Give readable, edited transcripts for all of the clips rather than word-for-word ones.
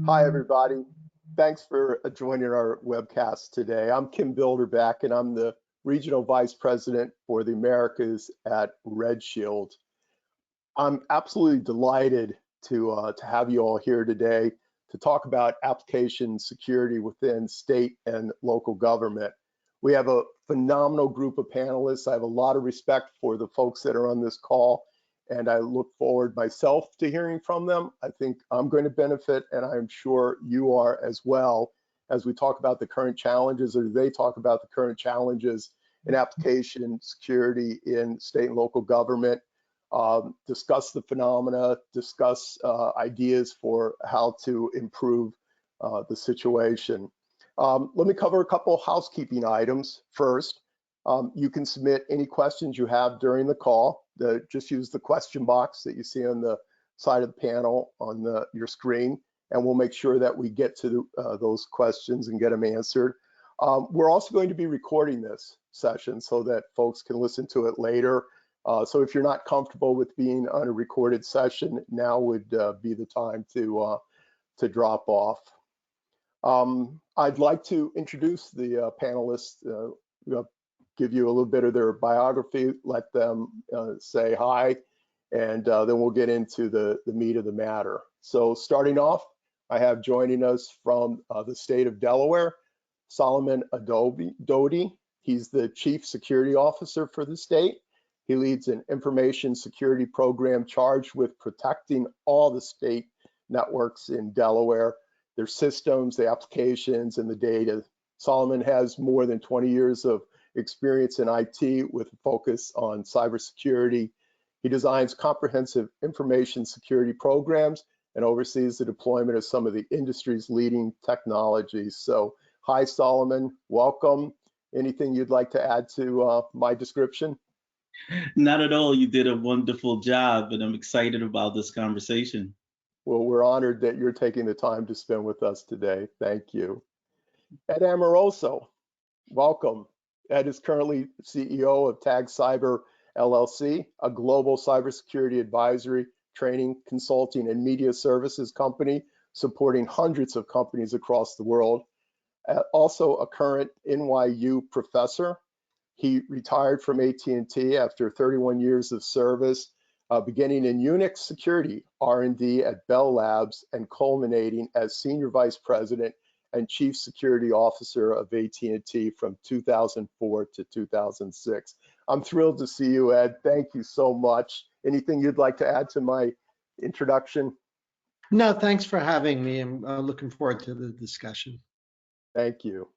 Hi, everybody. Thanks for joining our webcast today. I'm Kim Bilderback, and I'm the Regional Vice President for the Americas at Red Shield. I'm absolutely delighted to have you all here today to talk about application security within state and local government. We have a phenomenal group of panelists. I have a lot of respect for the folks that are on this call, and I look forward myself to hearing from them. I think I'm going to benefit, and I'm sure you are as well, as we talk about the current challenges, or they talk about the current challenges in application security in state and local government, discuss the phenomena, discuss ideas for how to improve the situation. Let me cover a couple of housekeeping items first. You can submit any questions you have during the call. Just use the question box that you see on the side of the panel on your screen, and we'll make sure that we get to those questions and get them answered. We're also going to be recording this session so that folks can listen to it later. So if you're not comfortable with being on a recorded session, now would be the time to drop off. I'd like to introduce the panelists, give you a little bit of their biography, let them say hi, and then we'll get into the meat of the matter. So starting off, I have joining us from the state of Delaware, Solomon Doty. He's the Chief Security Officer for the state. He leads an information security program charged with protecting all the state networks in Delaware, their systems, the applications, and the data. Solomon has more than 20 years of experience in IT with a focus on cybersecurity. He designs comprehensive information security programs and oversees the deployment of some of the industry's leading technologies. So, hi, Solomon, welcome. Anything you'd like to add to my description? Not at all. You did a wonderful job, and I'm excited about this conversation. Well, we're honored that you're taking the time to spend with us today. Thank you. Ed Amoroso, welcome. Ed is currently CEO of Tag Cyber LLC, a global cybersecurity advisory, training, consulting, and media services company supporting hundreds of companies across the world. Also a current NYU professor. He retired from AT&T after 31 years of service, beginning in Unix security R&D at Bell Labs and culminating as Senior Vice President and Chief Security Officer of AT&T from 2004 to 2006. I'm thrilled to see you, Ed. Thank you so much. Anything you'd like to add to my introduction? No, thanks for having me. I'm looking forward to the discussion. Thank you.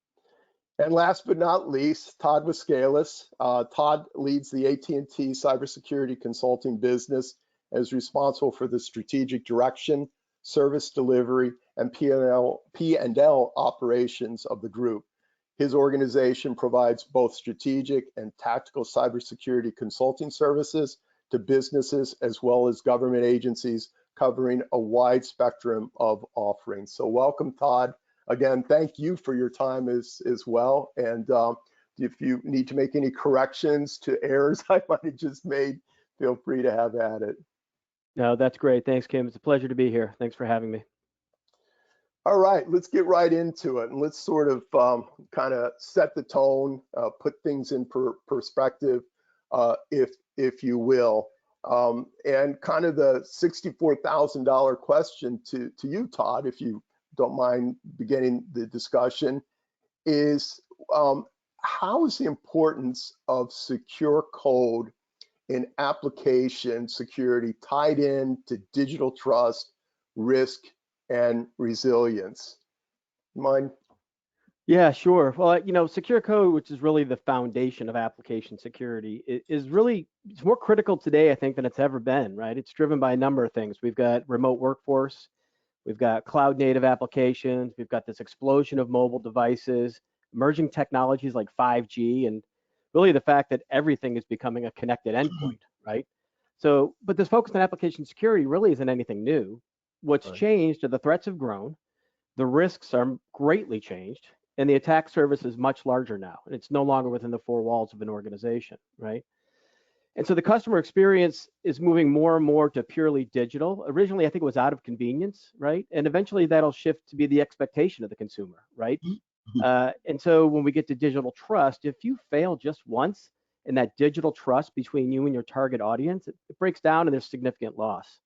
And last but not least, Todd Wascalis. Todd leads the AT&T cybersecurity consulting business and is responsible for the strategic direction, service delivery, and P&L operations of the group. His organization provides both strategic and tactical cybersecurity consulting services to businesses as well as government agencies, covering a wide spectrum of offerings. So welcome, Todd. Again, thank you for your time as well. And if you need to make any corrections to errors I might have just made, feel free to have at it. No, that's great. Thanks, Kim. It's a pleasure to be here. Thanks for having me. All right, let's get right into it, and let's sort of kind of set the tone, put things in perspective, if you will. And kind of the $64,000 question to you, Todd, if you don't mind beginning the discussion, is how is the importance of secure code in application security tied in to digital trust, risk, and resilience? Mind? Yeah, sure. Well, you know, secure code, which is really the foundation of application security, is really, it's more critical today, I think, than it's ever been, right? It's driven by a number of things. We've got remote workforce, we've got cloud native applications, we've got this explosion of mobile devices, emerging technologies like 5G, and really the fact that everything is becoming a connected endpoint, right? So, but this focus on application security really isn't anything new. What's changed are the threats have grown, the risks are greatly changed, and the attack surface is much larger now. And it's no longer within the four walls of an organization, right? And so the customer experience is moving more and more to purely digital. Originally, I think it was out of convenience, right? And eventually that'll shift to be the expectation of the consumer, right? And so when we get to digital trust, if you fail just once in that digital trust between you and your target audience, it breaks down and there's significant loss.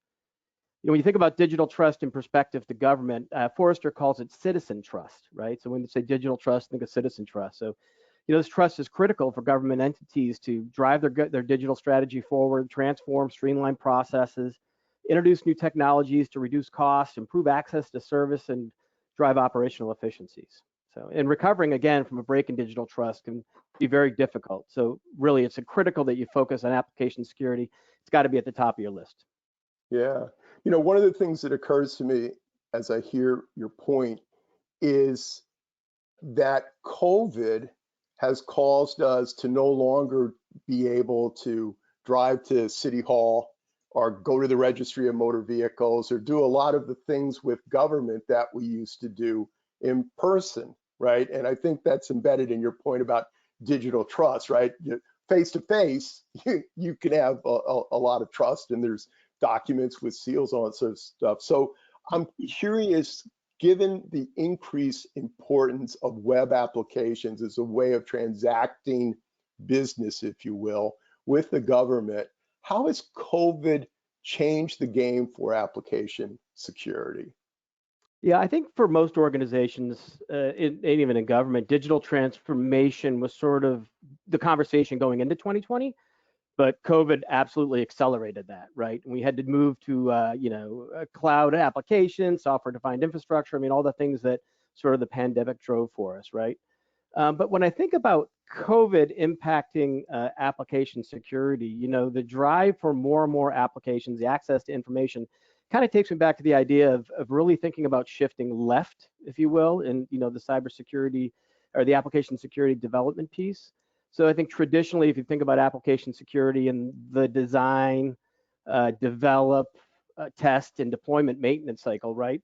You know, when you think about digital trust in perspective to government, Forrester calls it citizen trust, right? So when you say digital trust, think of citizen trust. So, you know, this trust is critical for government entities to drive their digital strategy forward, transform, streamline processes, introduce new technologies to reduce costs, improve access to service, and drive operational efficiencies. So, and recovering again from a break in digital trust can be very difficult. So really, it's critical that you focus on application security. It's got to be at the top of your list. Yeah. You know, one of the things that occurs to me as I hear your point is that COVID has caused us to no longer be able to drive to City Hall or go to the registry of motor vehicles or do a lot of the things with government that we used to do in person, right? And I think that's embedded in your point about digital trust, right? Face to face, you can have a lot of trust, and there's documents with seals on it, sort of stuff. So I'm curious, given the increased importance of web applications as a way of transacting business, if you will, with the government, how has COVID changed the game for application security? Yeah, I think for most organizations, and even in government, digital transformation was sort of the conversation going into 2020. But COVID absolutely accelerated that, right? And we had to move to, cloud applications, software-defined infrastructure. I mean, all the things that sort of the pandemic drove for us, right? But when I think about COVID impacting application security, you know, the drive for more and more applications, the access to information, kind of takes me back to the idea of really thinking about shifting left, if you will, in, you know, the cybersecurity or the application security development piece. So I think traditionally, if you think about application security and the design, develop, test, and deployment maintenance cycle, right?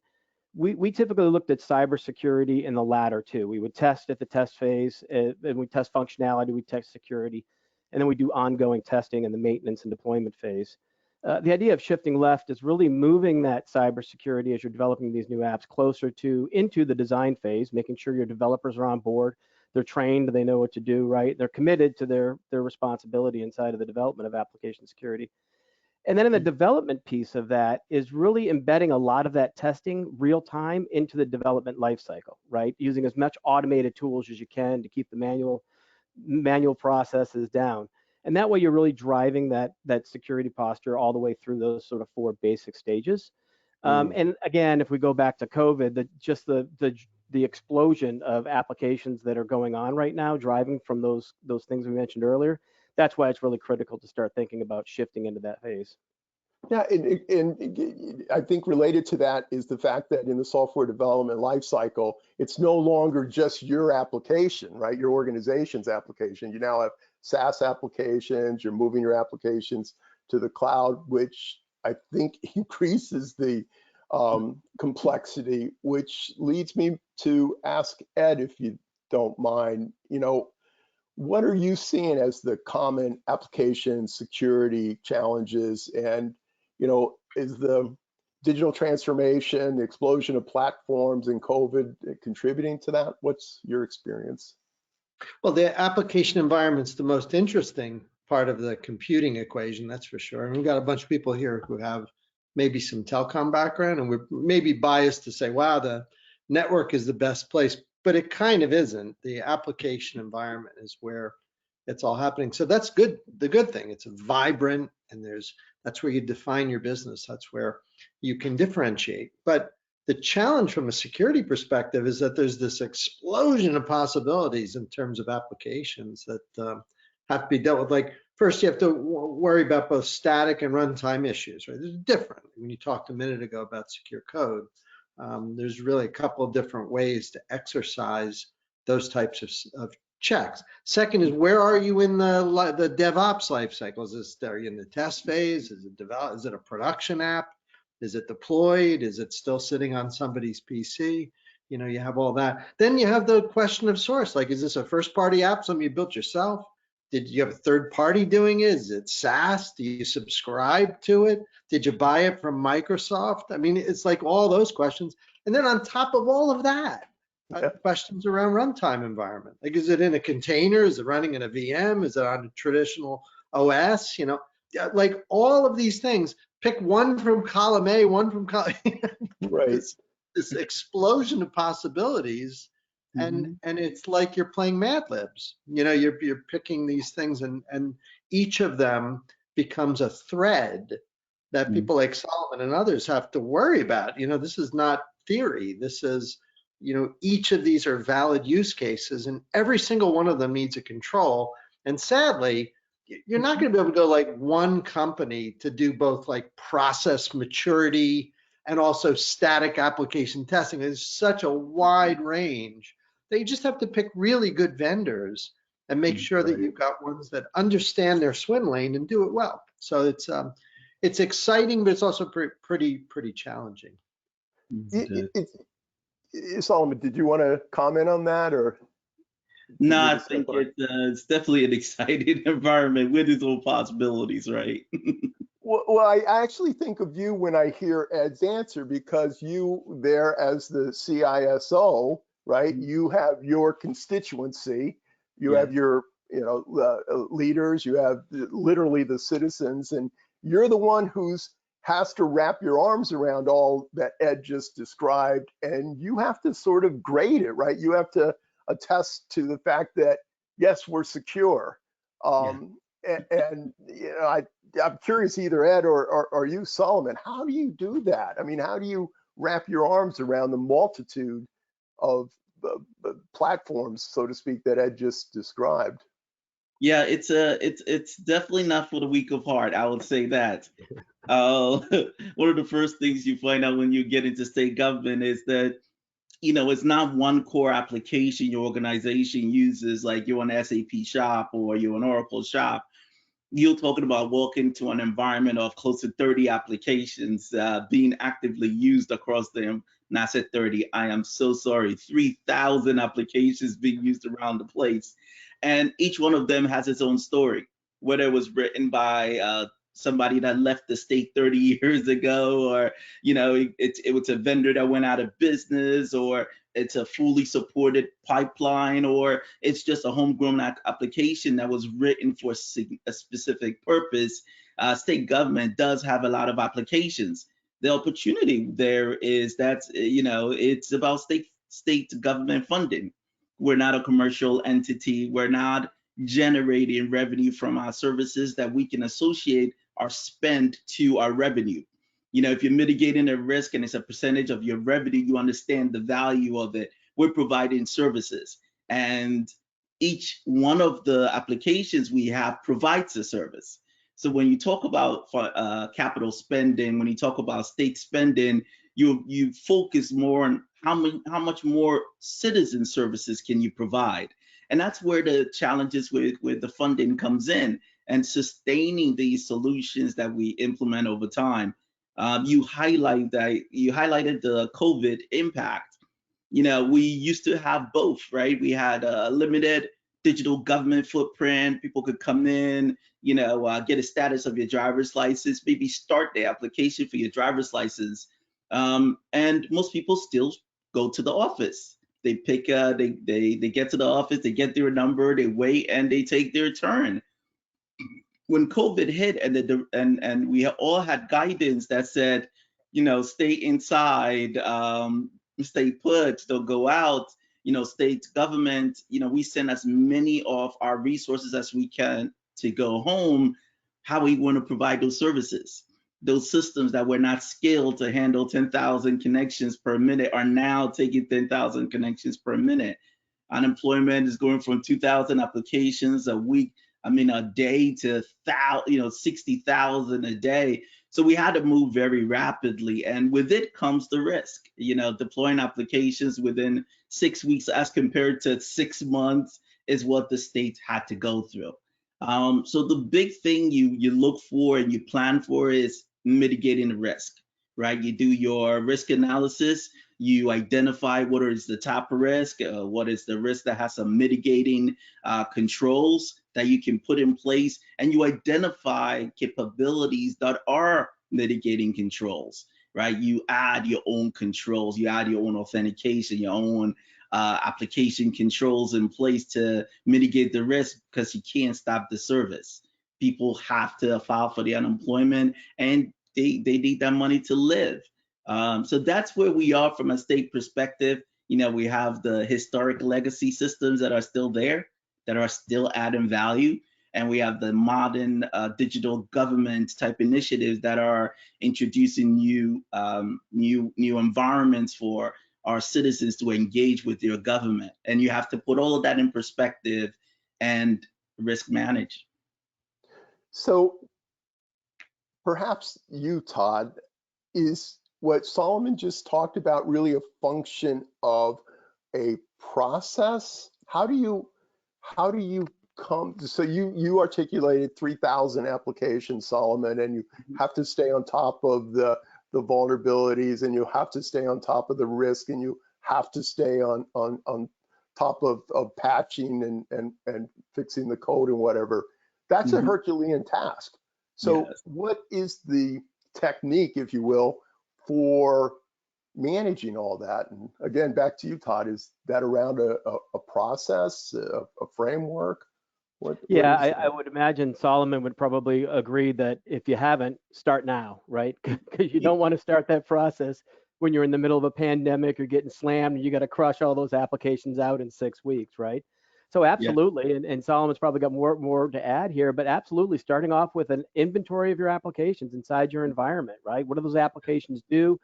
We typically looked at cybersecurity in the latter two. We would test at the test phase, and we test functionality, we test security, and then we do ongoing testing in the maintenance and deployment phase. The idea of shifting left is really moving that cybersecurity as you're developing these new apps closer to into the design phase, making sure your developers are on board. They're trained, they know what to do, right? They're committed to their responsibility inside of the development of application security. And then in the development piece of that is really embedding a lot of that testing real time into the development lifecycle, right? Using as much automated tools as you can to keep the manual processes down. And that way you're really driving that security posture all the way through those sort of four basic stages. And again, if we go back to COVID, the explosion of applications that are going on right now, driving from those things we mentioned earlier, that's why it's really critical to start thinking about shifting into that phase. Yeah, and I think related to that is the fact that in the software development lifecycle, it's no longer just your application, right? Your organization's application. You now have SaaS applications, you're moving your applications to the cloud, which I think increases the complexity, which leads me to ask Ed, if you don't mind, you know, what are you seeing as the common application security challenges? And, you know, is the digital transformation, the explosion of platforms and COVID contributing to that? What's your experience? Well, the application environment's the most interesting part of the computing equation, that's for sure. And we've got a bunch of people here who have maybe some telecom background, and we're maybe biased to say, wow, the network is the best place, but it kind of isn't. The application environment is where it's all happening. So that's good. The good thing, it's vibrant, and that's where you define your business. That's where you can differentiate. But the challenge from a security perspective is that there's this explosion of possibilities in terms of applications that have to be dealt with. Like, first, you have to worry about both static and runtime issues, right? There's different. When you talked a minute ago about secure code, there's really a couple of different ways to exercise those types of checks. Second is, where are you in the DevOps life cycle? Are you in the test phase? Is it a production app? Is it deployed? Is it still sitting on somebody's PC? You know, you have all that. Then you have the question of source. Like, is this a first-party app, something you built yourself? Did you have a third party doing it? Is it SaaS? Do you subscribe to it? Did you buy it from Microsoft? I mean, it's like all those questions. And then on top of all of that, Yeah. questions around runtime environment. Like, is it in a container? Is it running in a VM? Is it on a traditional OS? You know, like all of these things. Pick one from column A, one from column Right. this explosion of possibilities. And it's like you're playing Mad Libs. You know, you're picking these things, and each of them becomes a thread that people like Solomon and others have to worry about. You know, this is not theory. This is, you know, each of these are valid use cases, and every single one of them needs a control. And sadly, you're not going to be able to go like one company to do both like process maturity and also static application testing. There's such a wide range. They just have to pick really good vendors and make sure that you've got ones that understand their swim lane and do it well. So it's exciting, but it's also pretty challenging. Solomon, did you want to comment on that, or? No, I think it's definitely an exciting environment with its own possibilities, right? Well, I actually think of you when I hear Ed's answer, because you there as the CISO, right? You have your constituency, you have your, you know, leaders, you have literally the citizens, and you're the one who's has to wrap your arms around all that Ed just described, and you have to sort of grade it, right? You have to attest to the fact that yes, we're secure. And you know, I'm curious, either Ed or you, Solomon, how do you do that? I mean, how do you wrap your arms around the multitude of platforms, so to speak, that Ed just described? Yeah, it's definitely not for the weak of heart. I would say that. One of the first things you find out when you get into state government is that, you know, it's not one core application your organization uses, like you're an SAP shop or you're an Oracle shop. You're talking about walking to an environment of close to 30 applications being actively used across them. And I said 30, I am so sorry, 3,000 applications being used around the place. And each one of them has its own story, whether it was written by somebody that left the state 30 years ago, or, you know, it was a vendor that went out of business, or it's a fully supported pipeline, or it's just a homegrown application that was written for a specific purpose. State government does have a lot of applications. The opportunity there is that, you know, it's about state government funding. We're not a commercial entity. We're not generating revenue from our services that we can associate our spend to our revenue. You know, if you're mitigating a risk and it's a percentage of your revenue, you understand the value of it. We're providing services, and each one of the applications we have provides a service. So when you talk about capital spending, when you talk about state spending, you focus more on how much more citizen services can you provide, and that's where the challenges with the funding comes in, and sustaining these solutions that we implement over time. You highlighted the COVID impact. You know, we used to have both, right? We had a limited digital government footprint. People could come in, you know, get a status of your driver's license, maybe start the application for your driver's license. And most people still go to the office. They pick, they get to the office, they get their number, they wait, and they take their turn. When COVID hit, and we all had guidance that said, you know, stay inside, stay put, don't go out, you know, state government, you know, we send as many of our resources as we can to go home. How we want to provide those services? Those systems that were not scaled to handle 10,000 connections per minute are now taking 10,000 connections per minute. Unemployment is going from 2,000 applications a week, a day, to 60,000 a day. So we had to move very rapidly, and with it comes the risk. You know, deploying applications within 6 weeks as compared to 6 months is what the states had to go through. So the big thing you look for and you plan for is mitigating the risk, right? You do your risk analysis, you identify what is the top risk, what is the risk that has some mitigating controls, that you can put in place, and you identify capabilities that are mitigating controls, right? You add your own controls, you add your own authentication, your own application controls in place to mitigate the risk, because you can't stop the service. People have to file for the unemployment, and they need that money to live. So that's where we are from a state perspective. We have the historic legacy systems that are still there, that are still adding value. And we have the modern digital government type initiatives that are introducing new environments for our citizens to engage with their government. And you have to put all of that in perspective and risk manage. So perhaps you, Todd, is what Solomon just talked about really a function of a process? How do you come, so you articulated 3,000 applications, Solomon, and you have to stay on top of the vulnerabilities, and you have to stay on top of the risk, and you have to stay on top of patching and fixing the code and whatever. That's a Herculean task. So Yes. what is the technique, if you will, for managing all that? And again, back to you, Todd, is that around a process, a framework? Yeah, I would imagine Solomon would probably agree that if you haven't, start now, right? Because you don't want to start that process when you're in the middle of a pandemic, you're getting slammed, and you got to crush all those applications out in 6 weeks, right? So absolutely, and Solomon's probably got more to add here, but absolutely starting off with an inventory of your applications inside your environment, right? What do those applications do?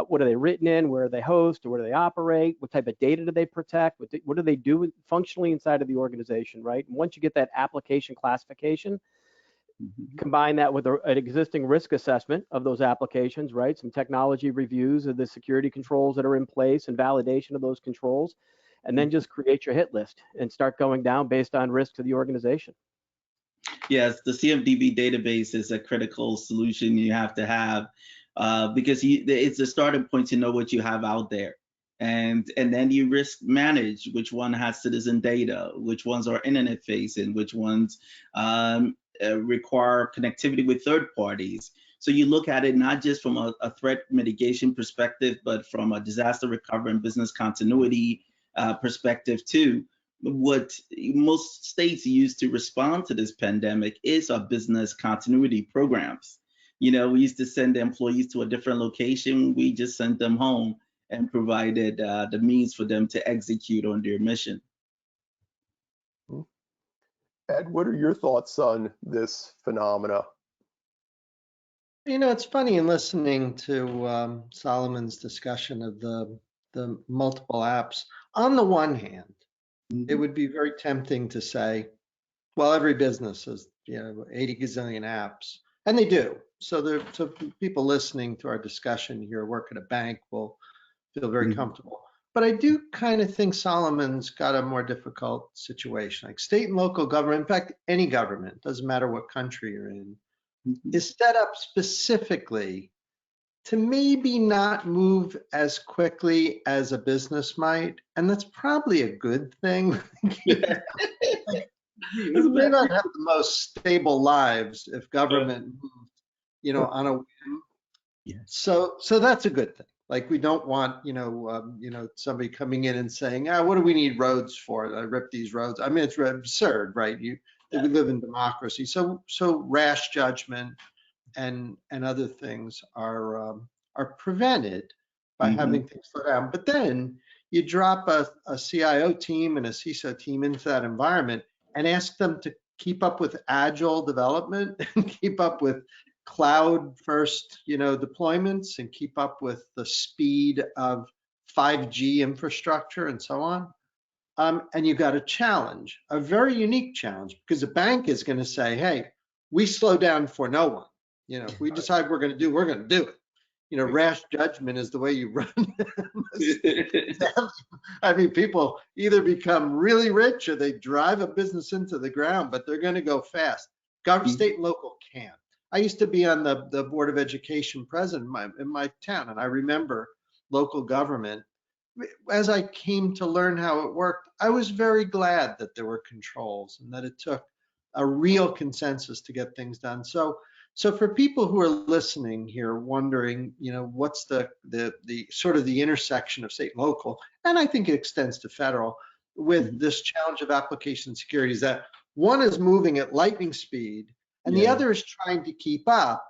What are they written in? Where are they host? Or where do they operate? What type of data do they protect? What do they do functionally inside of the organization, right? And once you get that application classification, combine that with an existing risk assessment of those applications, right? Some technology reviews of the security controls that are in place and validation of those controls, and then just create your hit list and start going down based on risk to the organization. Yes, the CMDB database is a critical solution you have to have, because it's a starting point to know what you have out there. And then you risk manage which one has citizen data, which ones are internet facing, which ones require connectivity with third parties. So you look at it not just from a threat mitigation perspective, but from a disaster recovery and business continuity perspective too. What most states use to respond to this pandemic is our business continuity programs. We used to send employees to a different location. We just sent them home and provided the means for them to execute on their mission. Ed, what are your thoughts on this phenomena? It's funny in listening to Solomon's discussion of the multiple apps. On the one hand, it would be very tempting to say, well, every business has 80 gazillion apps, and they do. So people listening to our discussion here work at a bank will feel very comfortable. But I do kind of think Solomon's got a more difficult situation. Like state and local government, in fact, any government, doesn't matter what country you're in, is set up specifically to maybe not move as quickly as a business might. And that's probably a good thing. You may not have the most stable lives if government moved, on a whim. Yeah. So that's a good thing. Like we don't want, somebody coming in and saying, what do we need roads for? I rip these roads. I mean, it's absurd, right? We live in democracy. So rash judgment and other things are prevented by having things slow down. But then you drop a CIO team and a CISO team into that environment and ask them to keep up with agile development and keep up with cloud first, deployments and keep up with the speed of 5G infrastructure and so on. And you've got a challenge, a very unique challenge, because a bank is going to say, hey, we slow down for no one. If we decide we're going to do it. Rash judgment is the way you run. I mean, people either become really rich or they drive a business into the ground, but they're going to go fast. State and local can't. I used to be on the Board of Education president in my town, and I remember local government. As I came to learn how it worked, I was very glad that there were controls and that it took a real consensus to get things done. So for people who are listening here, wondering, what's the sort of the intersection of state and local, and I think it extends to federal, with this challenge of application security, is that one is moving at lightning speed, and the other is trying to keep up,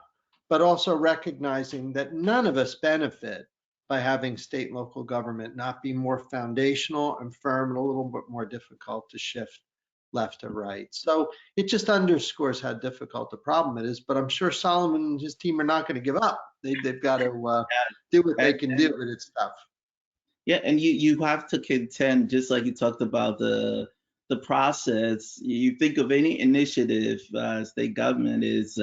but also recognizing that none of us benefit by having state and local government not be more foundational and firm and a little bit more difficult to shift left or right. So it just underscores how difficult the problem it is, but I'm sure Solomon and his team are not going to give up. They've got to do what they can do, but it's tough. Yeah, and you have to contend, just like you talked about the process. You think of any initiative, state government is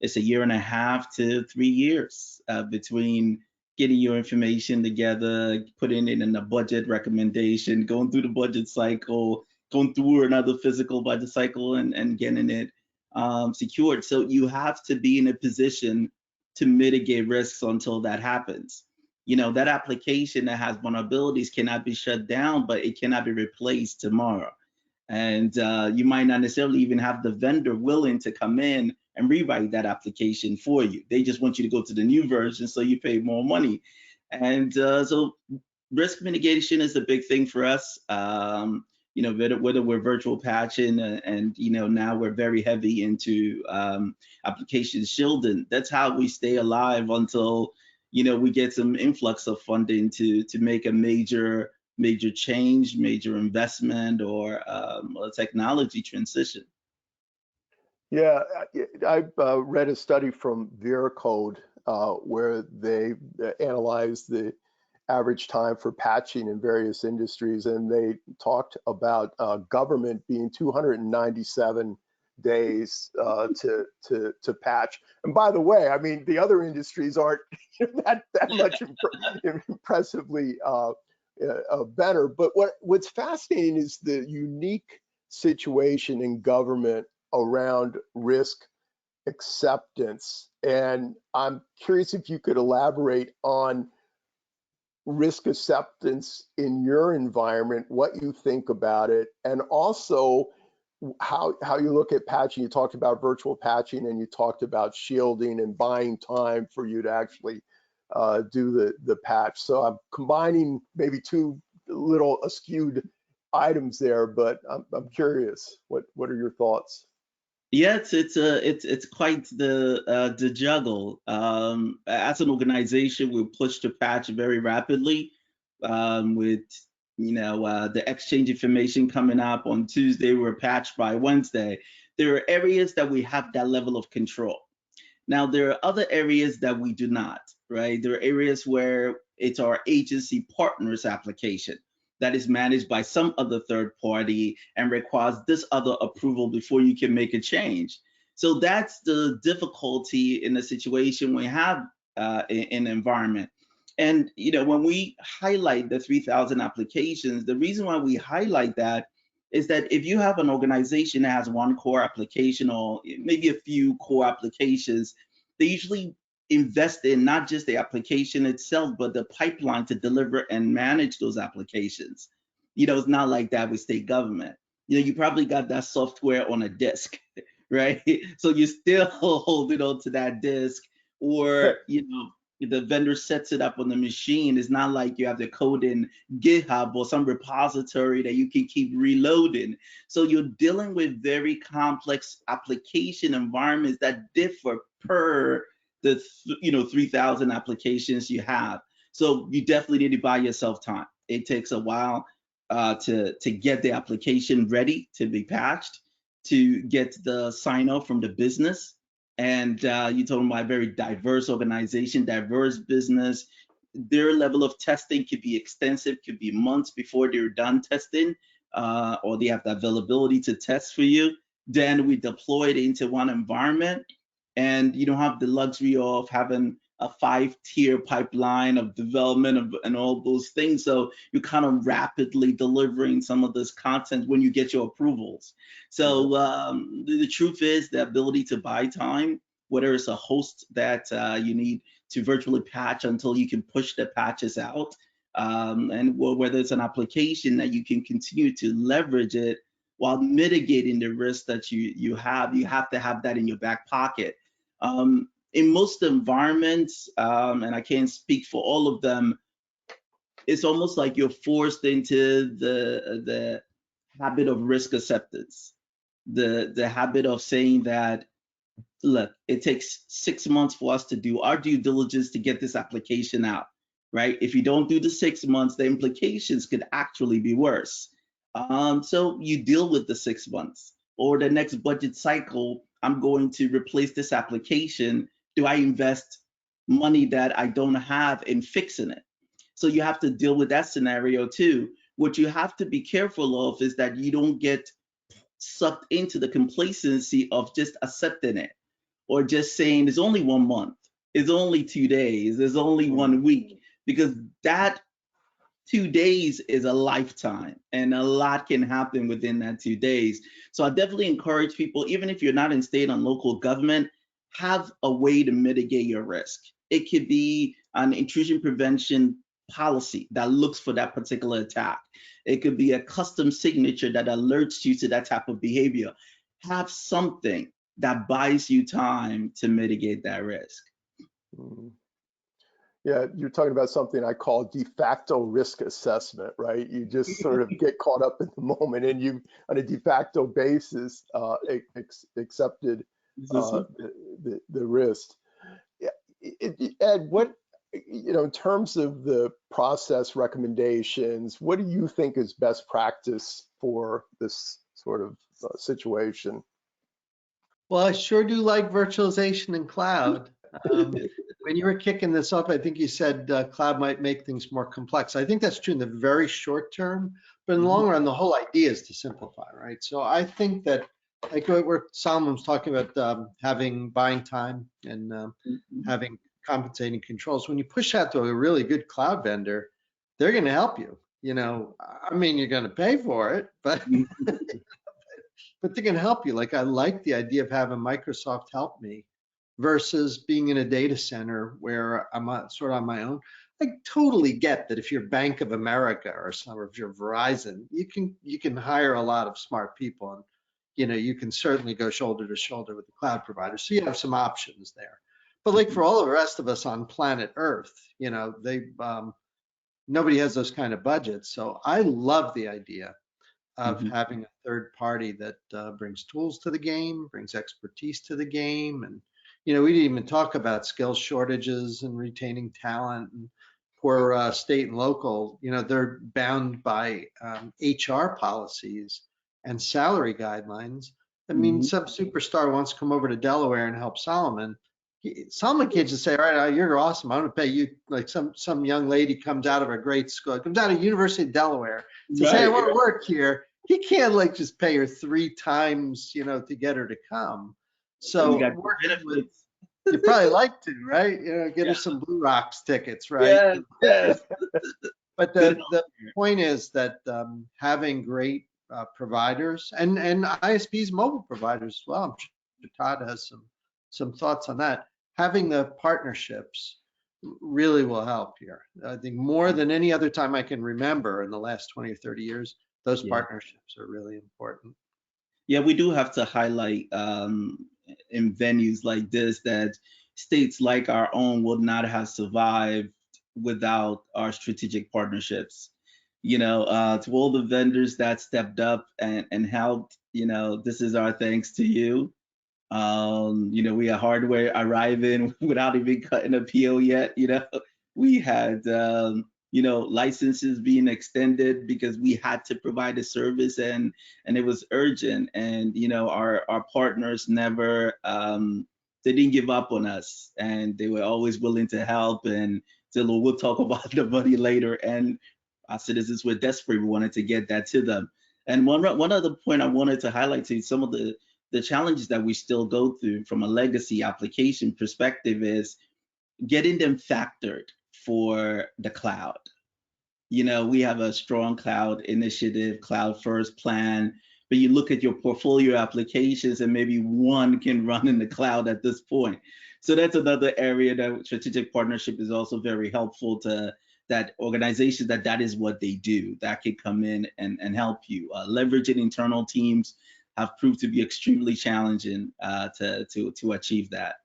it's a year and a half to 3 years between getting your information together, putting it in a budget recommendation, going through the budget cycle, going through another physical budget cycle, and getting it secured. So you have to be in a position to mitigate risks until that happens. That application that has vulnerabilities cannot be shut down, but it cannot be replaced tomorrow. And you might not necessarily even have the vendor willing to come in and rewrite that application for you. They just want you to go to the new version so you pay more money. And so risk mitigation is a big thing for us. Whether we're virtual patching and now we're very heavy into application shielding. That's how we stay alive until we get some influx of funding to make a major change, major investment, or a technology transition. Yeah, I've read a study from Veracode where they analyzed the average time for patching in various industries, and they talked about government being 297 days to patch. And by the way, I mean, the other industries aren't that much impressively better. But what's fascinating is the unique situation in government around risk acceptance. And I'm curious if you could elaborate on risk acceptance in your environment, what you think about it, and also how you look at patching. You talked about virtual patching, and you talked about shielding and buying time for you to actually do the patch. So I'm combining maybe two little askewed items there, but I'm curious. What are your thoughts? Yeah, it's quite the juggle. As an organization, we push to patch very rapidly with the exchange information coming up on Tuesday. We're patched by Wednesday. There are areas that we have that level of control. Now, there are other areas that we do not, right? There are areas where it's our agency partners application that is managed by some other third party and requires this other approval before you can make a change. So that's the difficulty in the situation we have in the environment. And when we highlight the 3,000 applications, the reason why we highlight that is that if you have an organization that has one core application or maybe a few core applications, they usually invest in not just the application itself, but the pipeline to deliver and manage those applications. It's not like that with state government. You probably got that software on a disk, right? So you're still holding on to that disk, or the vendor sets it up on the machine. It's not like you have the code in GitHub or some repository that you can keep reloading. So you're dealing with very complex application environments that differ per the 3,000 applications you have. So you definitely need to buy yourself time. It takes a while to get the application ready to be patched, to get the sign off from the business. And you told them about a very diverse organization, diverse business. Their level of testing could be extensive, could be months before they're done testing, or they have the availability to test for you. Then we deploy it into one environment, and you don't have the luxury of having a 5-tier pipeline of development and all those things. So you're kind of rapidly delivering some of this content when you get your approvals. So the truth is the ability to buy time, whether it's a host that you need to virtually patch until you can push the patches out, and whether it's an application that you can continue to leverage it while mitigating the risk that you have to have that in your back pocket. In most environments, and I can't speak for all of them, it's almost like you're forced into the habit of risk acceptance, the habit of saying that, look, it takes 6 months for us to do our due diligence to get this application out, right? If you don't do the 6 months, the implications could actually be worse. So you deal with the 6 months, or the next budget cycle, I'm going to replace this application. Do I invest money that I don't have in fixing it? So you have to deal with that scenario too. What you have to be careful of is that you don't get sucked into the complacency of just accepting it, or just saying it's only 1 month, it's only 2 days, it's only 1 week, because that 2 days is a lifetime, and a lot can happen within that 2 days. So I definitely encourage people, even if you're not in state and local government, have a way to mitigate your risk. It could be an intrusion prevention policy that looks for that particular attack. It could be a custom signature that alerts you to that type of behavior. Have something that buys you time to mitigate that risk. Mm. Yeah, you're talking about something I call de facto risk assessment, right? You just sort of get caught up in the moment, and you, on a de facto basis, accepted the risk. Ed, what, in terms of the process recommendations, what do you think is best practice for this sort of situation? Well, I sure do like virtualization and cloud. When you were kicking this up, I think you said cloud might make things more complex. I think that's true in the very short term, but in the long run, the whole idea is to simplify, right? So I think that, like what Solomon was talking about, having buying time and having compensating controls. When you push out to a really good cloud vendor, they're going to help you. I mean, you're going to pay for it, but but they're going to help you. Like, I like the idea of having Microsoft help me versus being in a data center where I'm sort of on my own. I totally get that if you're Bank of America or if you're Verizon, you can hire a lot of smart people, and you can certainly go shoulder to shoulder with the cloud provider. So you have some options there. But like for all the rest of us on planet Earth, nobody has those kind of budgets. So I love the idea of having a third party that brings tools to the game, brings expertise to the game. And, we didn't even talk about skills shortages and retaining talent. And for state and local, they're bound by HR policies and salary guidelines. I mean, some superstar wants to come over to Delaware and help Solomon. Solomon can't just say, all right, you're awesome, I'm going to pay you. Like some young lady comes out of a great school, comes out of University of Delaware, says, hey, I want to work here. He can't like just pay her 3 times, to get her to come. So you probably like to, right? Get her some Blue Rocks tickets, right? Yes. But the point is that having great providers and ISPs, mobile providers as well. I'm sure Todd has some thoughts on that. Having the partnerships really will help here. I think more than any other time I can remember in the last 20 or 30 years, those partnerships are really important. Yeah, we do have to highlight in venues like this that states like our own would not have survived without our strategic partnerships. To all the vendors that stepped up and helped, this is our thanks to you. We had hardware arriving without even cutting a PO yet. We had licenses being extended because we had to provide a service, and it was urgent. And our partners never they didn't give up on us, and they were always willing to help and said, "Well, we'll talk about the money later." And our citizens were desperate. We wanted to get that to them. And one other point I wanted to highlight to you, some of the challenges that we still go through from a legacy application perspective is getting them factored for the cloud. We have a strong cloud initiative, cloud first plan, but you look at your portfolio applications and maybe one can run in the cloud at this point. So that's another area that strategic partnership is also very helpful to that organizations that is what they do, that can come in and help you. Leveraging internal teams have proved to be extremely challenging to achieve that.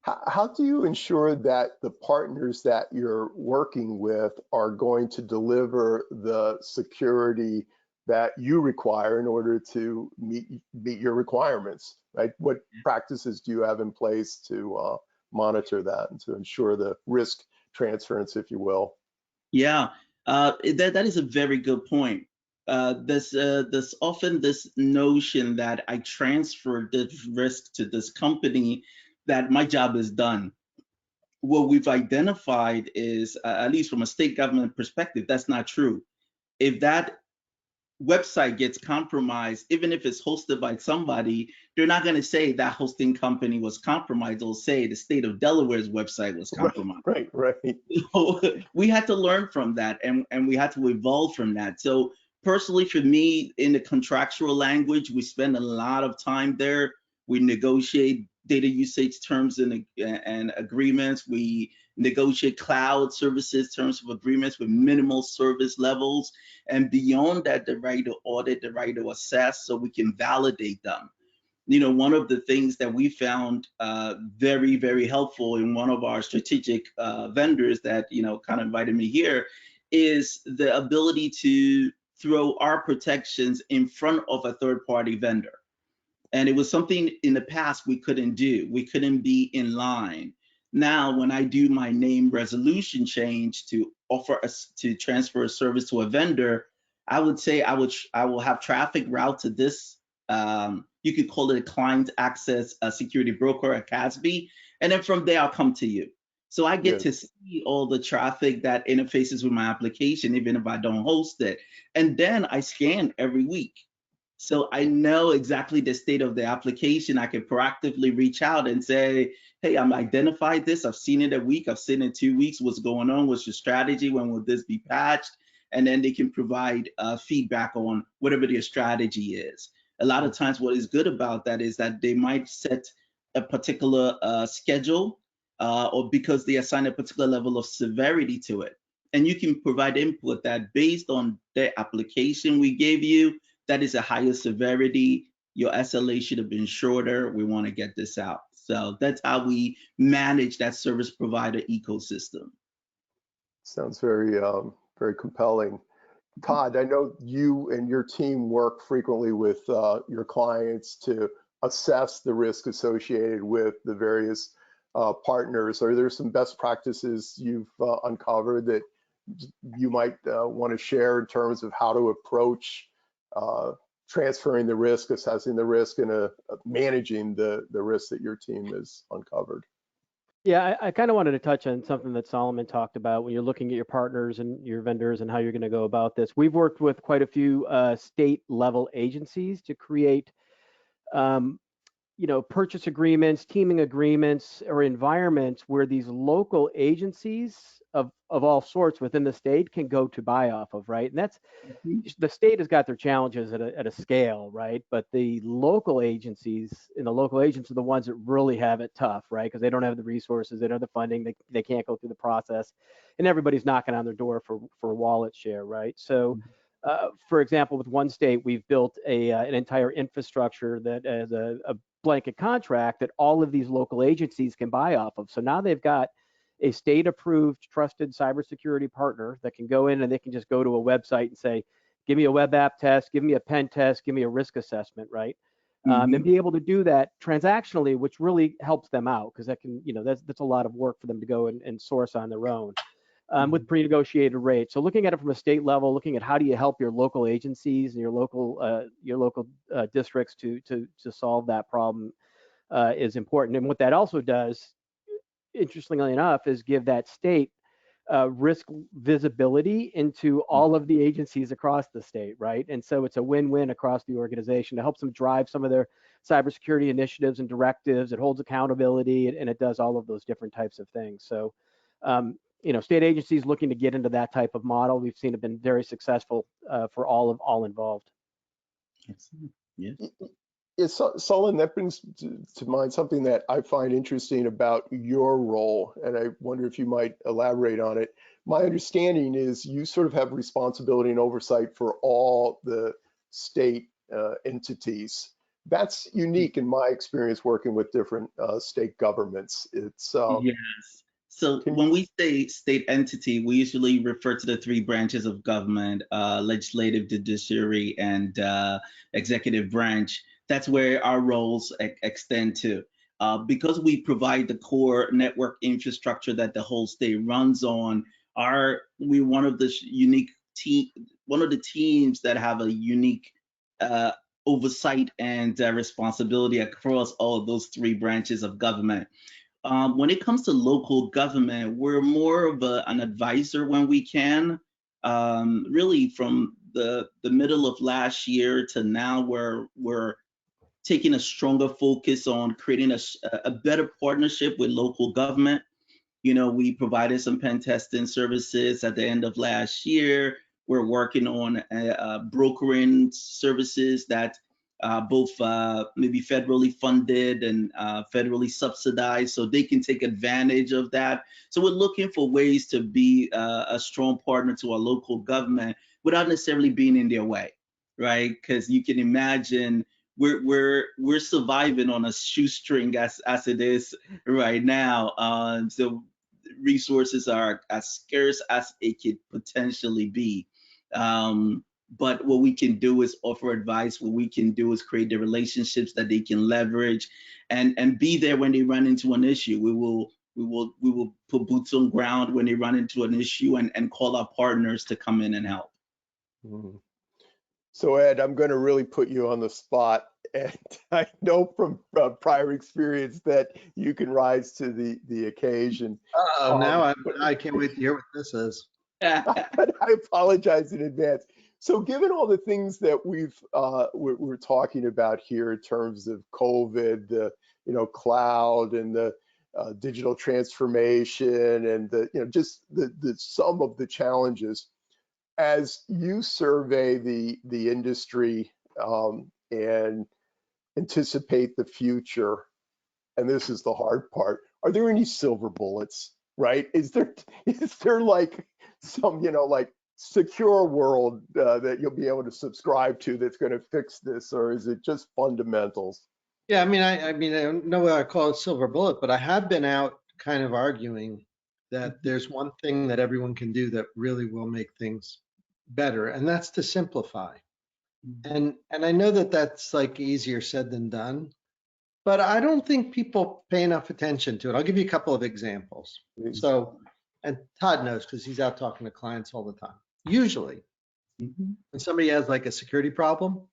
How do you ensure that the partners that you're working with are going to deliver the security that you require in order to meet your requirements, right? What practices do you have in place to monitor that and to ensure the risk transference, if you will? Yeah, that is a very good point. There's often this notion that I transfer this risk to this company, that my job is done. What we've identified is, at least from a state government perspective, that's not true. If that website gets compromised, even if it's hosted by somebody, they're not going to say that hosting company was compromised. They'll say the state of Delaware's website was compromised. Right. So we had to learn from that, and we had to evolve from that. So personally, for me, in the contractual language, we spend a lot of time there. We negotiate data usage terms and agreements. We negotiate cloud services terms of agreements with minimal service levels. And beyond that, the right to audit, the right to assess, so we can validate them. One of the things that we found very, very helpful in one of our strategic vendors that, kind of invited me here, is the ability to throw our protections in front of a third-party vendor. And it was something in the past we couldn't do. We couldn't be in line. Now, when I do my name resolution change to to transfer a service to a vendor, I would say I will have traffic route to this. You could call it a client access security broker, a CASB, and then from there I'll come to you. So I get to see all the traffic that interfaces with my application, even if I don't host it. And then I scan every week. So I know exactly the state of the application. I can proactively reach out and say, hey, I'm identified this. I've seen it a week. I've seen it in 2 weeks. What's going on? What's your strategy? When will this be patched? And then they can provide feedback on whatever their strategy is. A lot of times what is good about that is that they might set a particular schedule or because they assign a particular level of severity to it. And you can provide input that based on the application we gave you, that is a higher severity. Your SLA should have been shorter. We want to get this out. So that's how we manage that service provider ecosystem. Sounds very, very compelling. Todd, I know you and your team work frequently with your clients to assess the risk associated with the various partners. Are there some best practices you've uncovered that you might want to share in terms of how to approach transferring the risk, assessing the risk, and managing the risk that your team has uncovered? Yeah, I kind of wanted to touch on something that Solomon talked about when you're looking at your partners and your vendors and how you're going to go about this. We've worked with quite a few state level agencies to create purchase agreements, teaming agreements, or environments where these local agencies of all sorts within the state can go to buy off of, right? And that's the state has got their challenges at a scale, right? But the local agencies and the local agents are the ones that really have it tough, right? Because they don't have the resources, they don't have the funding, they can't go through the process, and everybody's knocking on their door for a wallet share, right? So. For example, with one state, we've built an entire infrastructure that has a blanket contract that all of these local agencies can buy off of. So now they've got a state-approved, trusted cybersecurity partner that can go in and they can just go to a website and say, give me a web app test, give me a pen test, give me a risk assessment, right? And be able to do that transactionally, which really helps them out because that can, that's a lot of work for them to go and source on their own. With pre-negotiated rates. So looking at it from a state level, looking at how do you help your local agencies and your local districts to solve that problem is important. And what that also does, interestingly enough, is give that state risk visibility into all of the agencies across the state, right? And so it's a win-win across the organization. It helps them drive some of their cybersecurity initiatives and directives. It holds accountability, and it does all of those different types of things. So state agencies looking to get into that type of model, we've seen have been very successful for all involved. Excellent. Yeah. Yes, Solon, that brings to mind something that I find interesting about your role, and I wonder if you might elaborate on it. My understanding is you sort of have responsibility and oversight for all the state entities. That's unique in my experience working with different state governments. It's Yes. So can when you? we say state entity, we usually refer to the three branches of government, legislative, judiciary, and executive branch. That's where our roles extend to. Because we provide the core network infrastructure that the whole state runs on, we're one of the unique team, one of the teams that have a unique uh, oversight and responsibility across all of those three branches of government. When it comes to local government, we're more of an advisor when we can. Really, from the middle of last year to now, we're taking a stronger focus on creating a better partnership with local government. We provided some pen testing services at the end of last year. We're working on brokering services that both maybe federally funded and federally subsidized, so they can take advantage of that. So we're looking for ways to be a strong partner to our local government without necessarily being in their way, right? Because you can imagine we're surviving on a shoestring as it is right now. So resources are as scarce as it could potentially be. But what we can do is offer advice. What we can do is create the relationships that they can leverage, and be there when they run into an issue. We will put boots on ground when they run into an issue, and call our partners to come in and help. Mhm. So Ed, I'm going to really put you on the spot, and I know from prior experience that you can rise to the occasion. Now But I can't wait to hear what this is. but I apologize in advance. So, given all the things that we're talking about here in terms of COVID, the cloud, and the digital transformation, and just the sum of the challenges, as you survey the industry and anticipate the future, and this is the hard part, are there any silver bullets, right? Is there like some, like secure world that you'll be able to subscribe to that's going to fix this, or is it just fundamentals? Yeah, I don't know whether I call it silver bullet, but I have been out kind of arguing that there's one thing that everyone can do that really will make things better, and that's to simplify. And I know that that's like easier said than done, but I don't think people pay enough attention to it. I'll give you a couple of examples. Please. So, and Todd knows because he's out talking to clients all the time. Usually, Mhm. when somebody has like a security problem,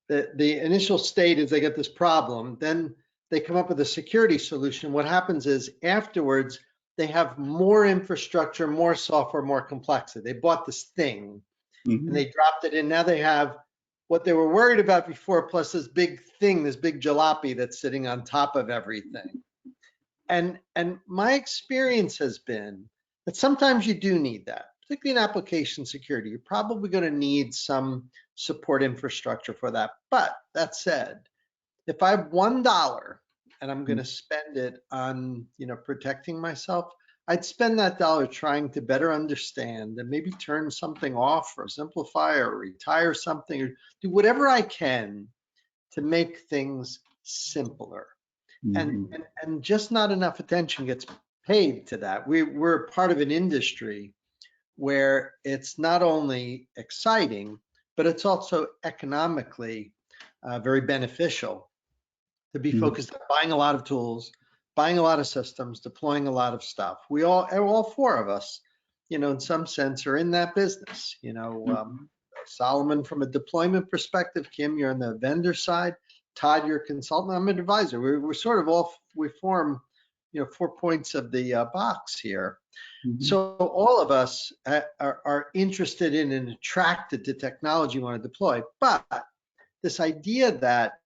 the initial state is they get this problem, then they come up with a security solution. What happens is afterwards, they have more infrastructure, more software, more complexity. They bought this thing and Mhm. they dropped it in. Now they have what they were worried about before, plus this big thing, this big jalopy that's sitting on top of everything. And my experience has been that sometimes you do need that, particularly in application security. You're probably going to need some support infrastructure for that. But that said, if I have $1 and I'm going to spend it on, protecting myself, I'd spend that dollar trying to better understand and maybe turn something off or simplify or retire something or do whatever I can to make things simpler. And, Mhm. and just not enough attention gets paid to that. We're part of an industry where it's not only exciting, but it's also economically very beneficial to be Mhm. focused on buying a lot of tools, buying a lot of systems, deploying a lot of stuff. All four of us, in some sense, are in that business. Mhm. Solomon from a deployment perspective, Kim, you're on the vendor side. Todd, you're a consultant. I'm an advisor. We're sort of we form, 4 points of the box here. Mhm. So all of us are interested in and attracted to technology we want to deploy. But this idea that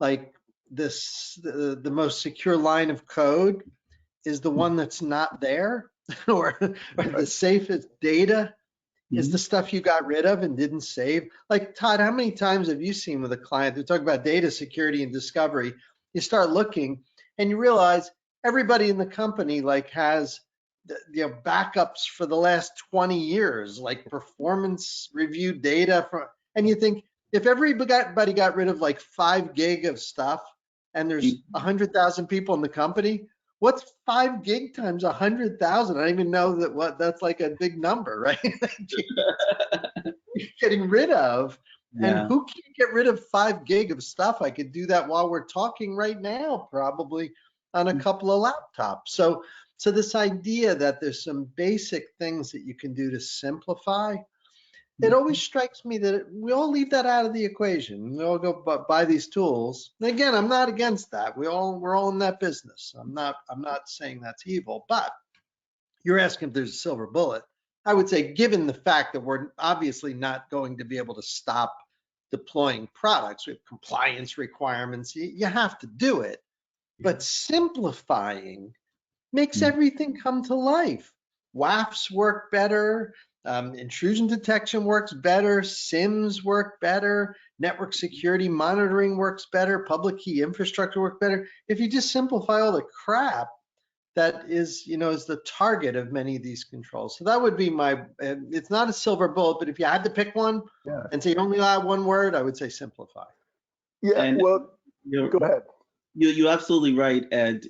like the most secure line of code is the one that's not there or the safest data is the stuff you got rid of and didn't save. Like, Todd, how many times have you seen with a client who talk about data security and discovery? You start looking and you realize everybody in the company like has backups for the last 20 years, like performance review data from, and you think if everybody got rid of like 5 gig of stuff and there's 100,000 people in the company, what's 5 gig times 100,000? I don't even know that's like a big number, right? You're getting rid of, and Yeah. who can get rid of 5 gig of stuff? I could do that while we're talking right now, probably on a couple of laptops. So this idea that there's some basic things that you can do to simplify, it always strikes me that we all leave that out of the equation. We all go buy these tools. And again, I'm not against that. We're all in that business. I'm not saying that's evil, but you're asking if there's a silver bullet. I would say, given the fact that we're obviously not going to be able to stop deploying products, we have compliance requirements. You have to do it, but simplifying makes everything come to life. WAFs work better. Intrusion detection works better. SIMs work better. Network security monitoring works better. Public key infrastructure works better. If you just simplify all the crap that is the target of many of these controls. So that would be my, it's not a silver bullet, but if you had to pick one and say you only allow one word, I would say simplify. Yeah, And well, go ahead. You're absolutely right, Ed.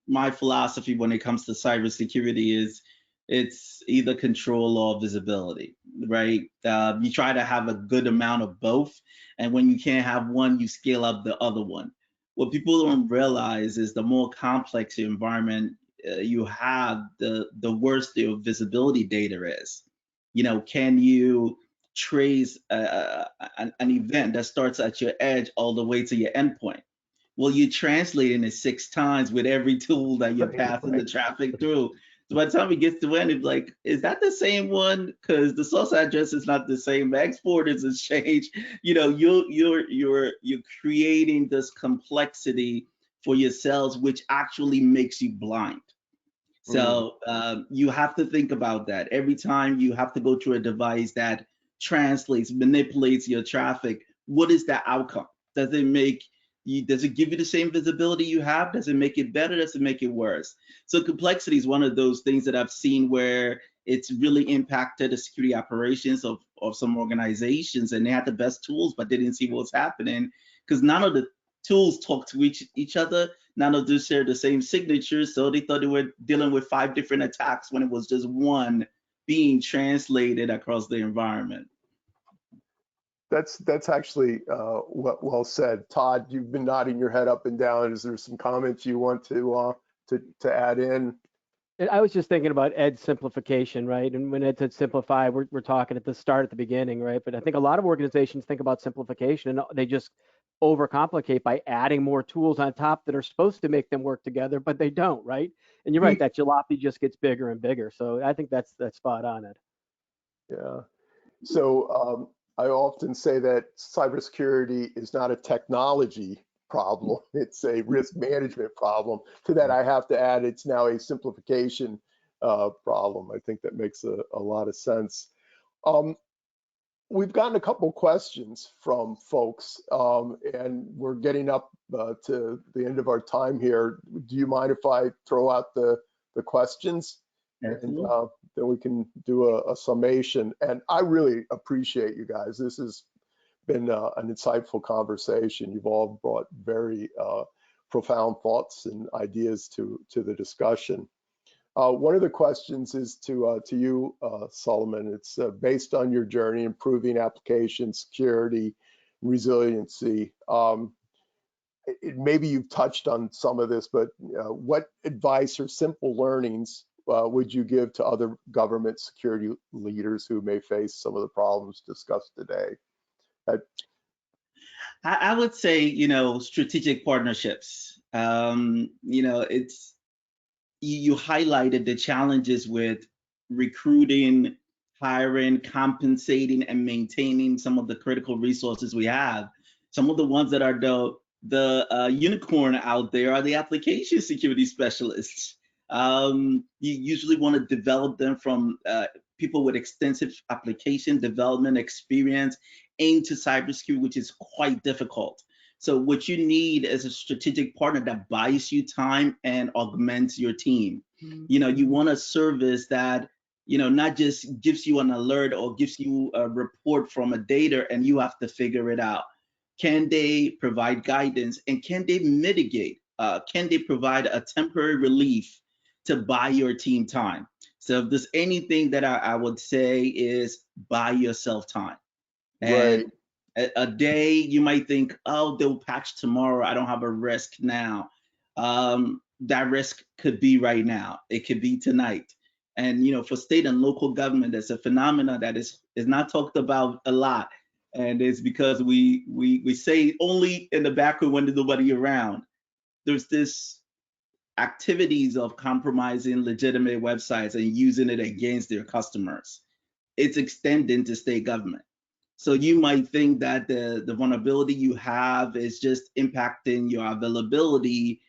My philosophy when it comes to cybersecurity is it's either control or visibility, right? You try to have a good amount of both, and when you can't have one, you scale up the other one. What people don't realize is the more complex your environment you have, the worse the visibility data is. Can you trace an event that starts at your edge all the way to your endpoint? Well, you're translating it 6 times with every tool that you're passing the traffic through. So by the time it gets to end, it's like, is that the same one? Because the source address is not the same. The export is changed. You're creating this complexity for yourselves, which actually makes you blind. So you have to think about that every time you have to go through a device that translates, manipulates your traffic. What is the outcome? Does it give you the same visibility you have? Does it make it better? Does it make it worse? So complexity is one of those things that I've seen where it's really impacted the security operations of some organizations, and they had the best tools, but they didn't see what's happening because none of the tools talk to each other. None of them share the same signatures, so they thought they were dealing with 5 different attacks when it was just one being translated across the environment. That's actually well said. Todd, you've been nodding your head up and down. Is there some comments you want to add in? I was just thinking about Ed's simplification, right? And when Ed said simplify, we're talking at the beginning, right? But I think a lot of organizations think about simplification and they just overcomplicate by adding more tools on top that are supposed to make them work together, but they don't, right? And you're right, that jalopy just gets bigger and bigger. So I think that's spot on, Ed. Yeah. So I often say that cybersecurity is not a technology problem, it's a risk management problem. To that, I have to add it's now a simplification problem. I think that makes a lot of sense. We've gotten a couple questions from folks, and we're getting up to the end of our time here. Do you mind if I throw out the questions? And then we can do a summation. And I really appreciate you guys. This has been an insightful conversation. You've all brought very profound thoughts and ideas to the discussion. One of the questions is to you, Solomon. It's based on your journey improving application security, resiliency. Maybe you've touched on some of this, but what advice or simple learnings would you give to other government security leaders who may face some of the problems discussed today? I would say, strategic partnerships. It's you highlighted the challenges with recruiting, hiring, compensating, and maintaining some of the critical resources we have. Some of the ones that are the unicorn out there are the application security specialists. You usually want to develop them from people with extensive application development experience into cybersecurity, which is quite difficult. So what you need is a strategic partner that buys you time and augments your team. You know, you want a service that, you know, not just gives you an alert or gives you a report from a data and you have to figure it out. Can they provide guidance, and can they mitigate? Can they provide a temporary relief to buy your team time? So if there's anything that I would say is buy yourself time. Right. And a day you might think, oh, they'll patch tomorrow, I don't have a risk now. That risk could be right now, it could be tonight. And you know, for state and local government, there's a phenomena that is not talked about a lot, and it's because we say only in the background when there's nobody around. There's this activities of compromising legitimate websites and using it against their customers. It's extending to state government. So you might think that the vulnerability you have is just impacting your availability.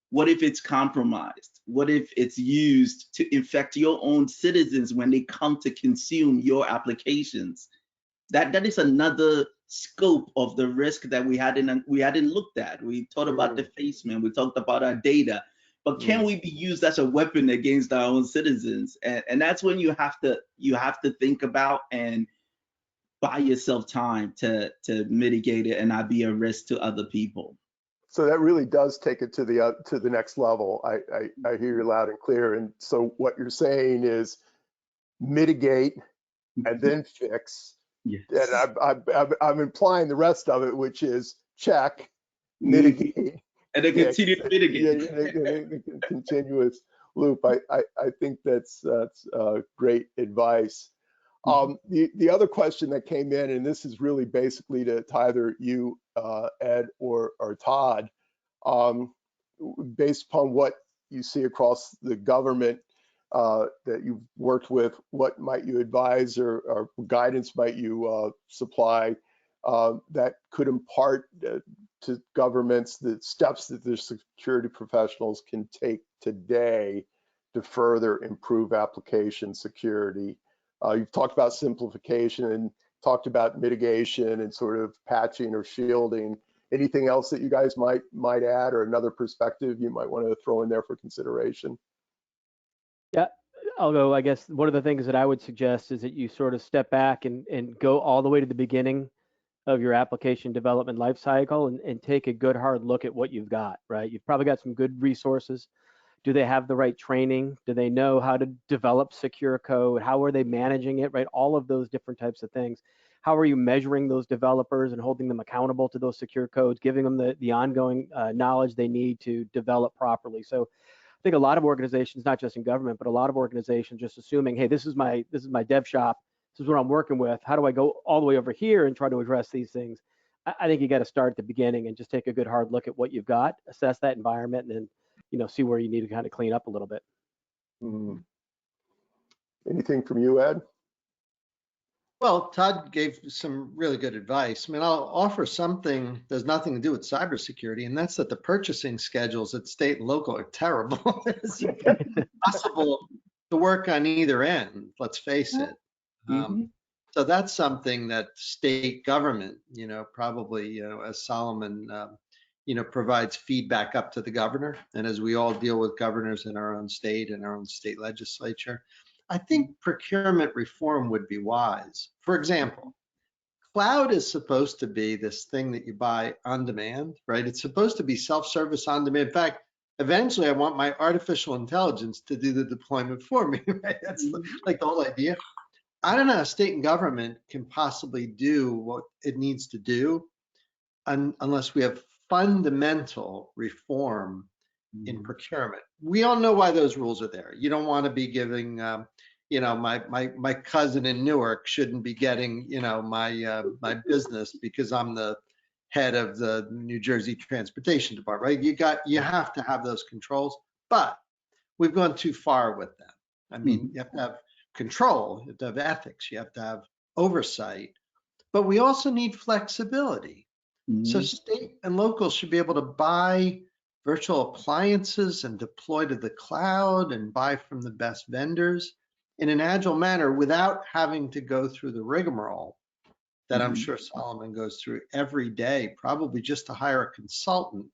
What if it's compromised? What if it's used to infect your own citizens when they come to consume your applications? That is another scope of the risk that we hadn't looked at. We talked about defacement, we talked about our data, but can we be used as a weapon against our own citizens? And that's when you have to think about and buy yourself time to mitigate it and not be a risk to other people. So that really does take it to the next level. I hear you loud and clear. And so what you're saying is mitigate and then fix. Yes. And I'm implying the rest of it, which is check, mitigate, and then fix, continue to mitigate. Yeah, continuous loop. I think that's great advice. The other question that came in, and this is really basically to either you, Ed, or Todd, based upon what you see across the government that you've worked with, what might you advise or guidance might you supply that could impart to governments the steps that the security professionals can take today to further improve application security? You've talked about simplification and talked about mitigation and sort of patching or shielding. Anything else that you guys might add, or another perspective you might want to throw in there for consideration? Yeah, I'll go. I guess one of the things that I would suggest is that you sort of step back and go all the way to the beginning of your application development lifecycle and take a good hard look at what you've got, right? You've probably got some good resources. Do they have the right training? Do they know how to develop secure code? How are they managing it, right? All of those different types of things. How are you measuring those developers and holding them accountable to those secure codes, giving them the ongoing knowledge they need to develop properly? So I think a lot of organizations, not just in government, but a lot of organizations just assuming, hey, this is my dev shop, this is what I'm working with. How do I go all the way over here and try to address these things? I think you got to start at the beginning and just take a good hard look at what you've got, assess that environment, and then see where you need to kind of clean up a little bit. Anything from you, Ed? Well, Todd gave some really good advice. I mean, I'll offer something that has nothing to do with cybersecurity, and that's that the purchasing schedules at state and local are terrible. It's impossible to work on either end, let's face it. So that's something that state government, probably, as Solomon, provides feedback up to the governor. And as we all deal with governors in our own state and our own state legislature, I think procurement reform would be wise. For example, cloud is supposed to be this thing that you buy on demand, right? It's supposed to be self-service on demand. In fact, eventually I want my artificial intelligence to do the deployment for me, right? That's like the whole idea. I don't know how state and government can possibly do what it needs to do unless we have fundamental reform in procurement. We all know why those rules are there. You don't want to be giving, my cousin in Newark shouldn't be getting, my business because I'm the head of the New Jersey Transportation Department, right? You have to have those controls, but we've gone too far with them. I mean, you have to have control, you have to have ethics, you have to have oversight, but we also need flexibility. So state and local should be able to buy virtual appliances and deploy to the cloud and buy from the best vendors. in an agile manner without having to go through the rigmarole that I'm Mhm. sure Solomon goes through every day, probably just to hire a consultant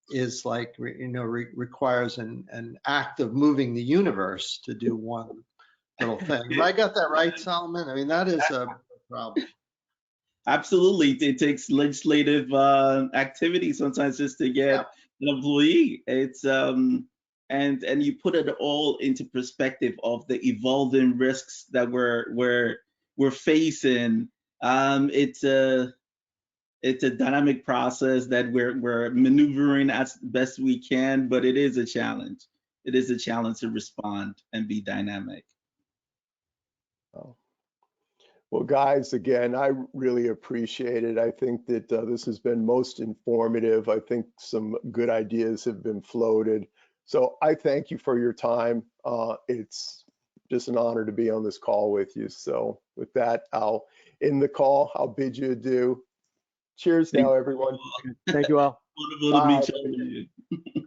is like, requires an act of moving the universe to do one little thing. Have I got that right, Solomon? I mean, that is a problem. Absolutely. It takes legislative activity sometimes just to get Yeah. an employee. It's and you put it all into perspective of the evolving risks that we're facing. It's a dynamic process that we're maneuvering as best we can, but it is a challenge. It is a challenge to respond and be dynamic. Oh. Well, guys, again, I really appreciate it. I think that this has been most informative. I think some good ideas have been floated. So I thank you for your time. It's just an honor to be on this call with you. So with that, I'll end the call. I'll bid you adieu. Cheers Thank now, everyone. Thank you all. you. Wonderful to Bye. meet you.